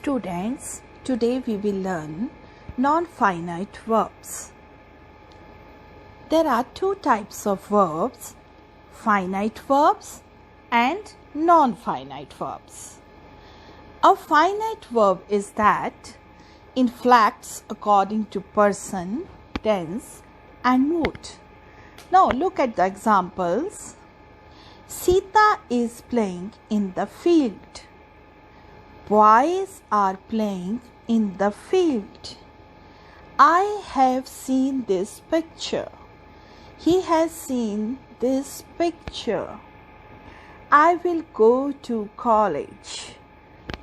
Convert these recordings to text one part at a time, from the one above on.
Students, today we will learn non-finite verbs. There are two types of verbs, finite verbs and non-finite verbs. A finite verb is that inflects according to person, tense and mood. Now look at the examples. Sita is playing in the field. Boys are playing in the field. I have seen this picture. He has seen this picture. I will go to college.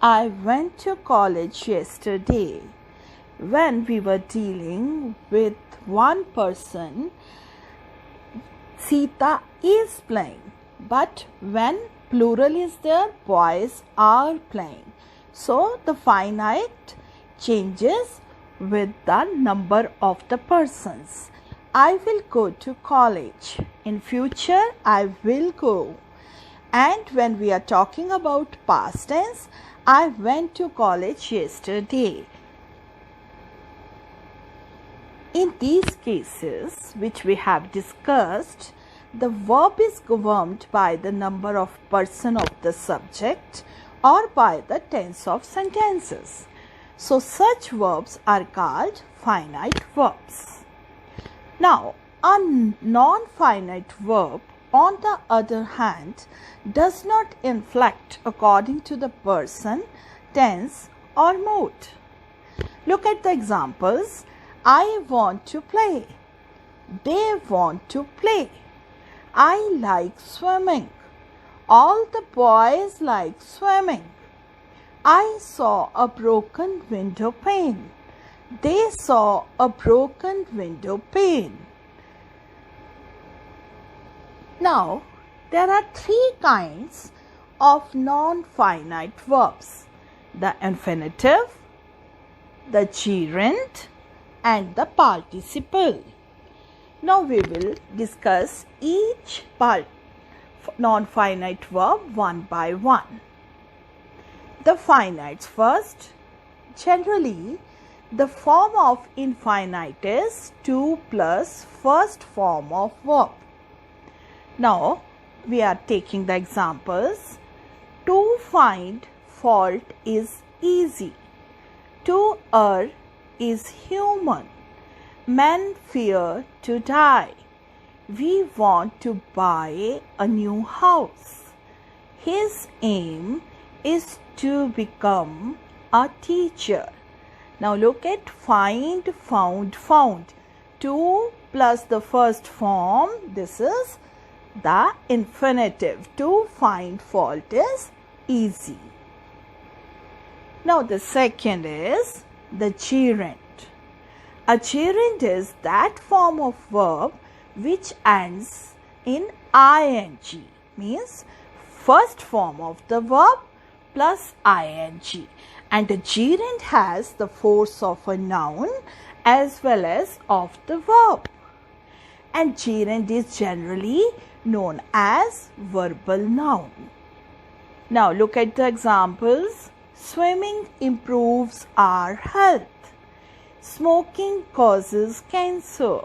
I went to college yesterday. When we were dealing with one person, Sita is playing. But when plural is there, boys are playing. So the finite changes with the number of the persons. I will go to college. In future, I will go. And when we are talking about past tense, I went to college yesterday. In these cases, which we have discussed, the verb is governed by the number of person of the subject or by the tense of sentences. So such verbs are called finite verbs. Now, a non-finite verb, on the other hand, does not inflect according to the person, tense or mood. Look at the examples. I want to play. They want to play. I like swimming. All the boys like swimming. I saw a broken window pane. They saw a broken window pane. Now, there are three kinds of non-finite verbs: the infinitive, the gerund, and the participle. Now we will discuss each non-finite verb one by one. The finites first. Generally, the form of infinite is 2 plus first form of verb. Now, we are taking the examples. To find fault is easy. To err is human. Men fear to die. We want to buy a new house. His aim is to become a teacher. Now look at find, found, found. 2 plus the first form, this is the infinitive. To find fault is easy. Now the second is the gerund. A gerund is that form of verb which ends in ing, means first form of the verb plus ing, and the gerund has the force of a noun as well as of the verb, and gerund is generally known as verbal noun. Now look at the examples. Swimming improves our health. Smoking causes cancer.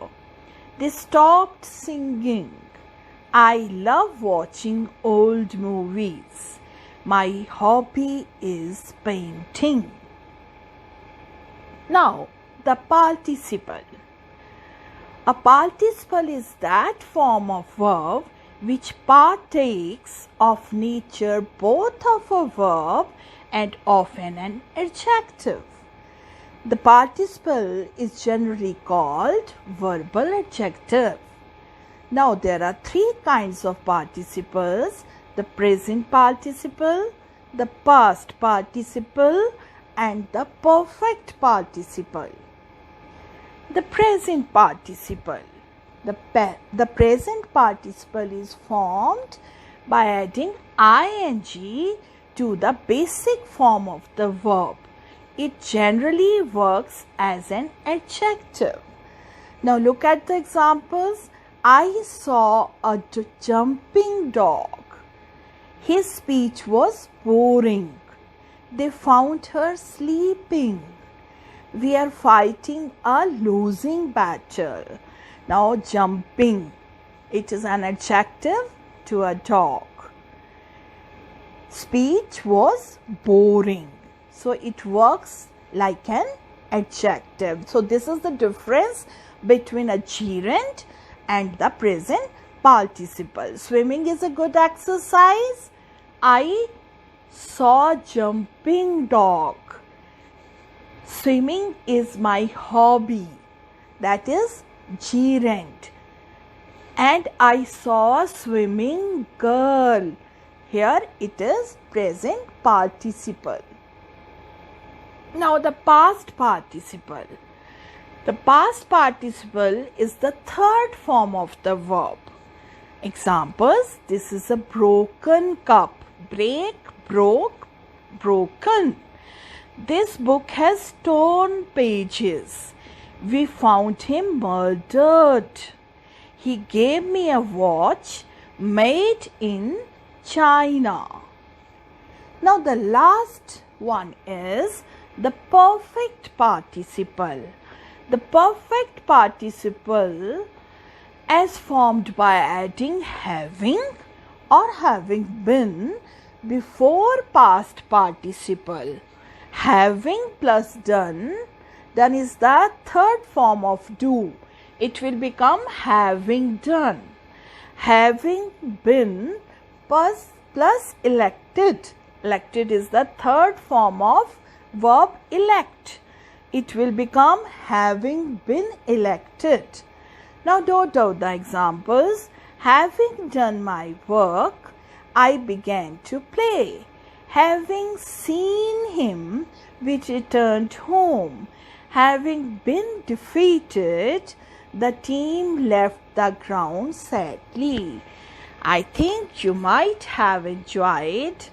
They stopped singing. I love watching old movies. My hobby is painting. Now, the participle. A participle is that form of verb which partakes of nature both of a verb and of an adjective. The participle is generally called verbal adjective. Now there are three kinds of participles: the present participle, the past participle, and the perfect participle. The present participle. The present participle is formed by adding ing to the basic form of the verb. It generally works as an adjective. Now look at the examples. I saw a jumping dog. His speech was boring. they found her sleeping. We are fighting a losing battle. Now jumping, it is an adjective to a dog. Speech was boring. So it works like an adjective. So this is the difference between a gerund and the present participle. Swimming is a good exercise. I saw a jumping dog. Swimming is my hobby. That is gerund. And I saw a swimming girl. Here it is present participle. Now the past participle. The past participle is the third form of the verb. Examples, this is a broken cup. Break, broke, broken. This book has torn pages. We found him murdered. He gave me a watch made in China. Now the last one is the perfect participle. The perfect participle as formed by adding having or having been before past participle. Having plus done is the third form of do. It will become having done. Having been plus elected. Elected is the third form of verb elect. It will become having been elected. Now note out the examples. Having done my work, I began to play. Having seen him, we returned home. Having been defeated, the team left the ground sadly. I think you might have enjoyed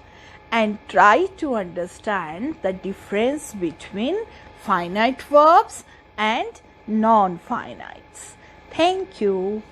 and try to understand the difference between finite verbs and non-finites. Thank you.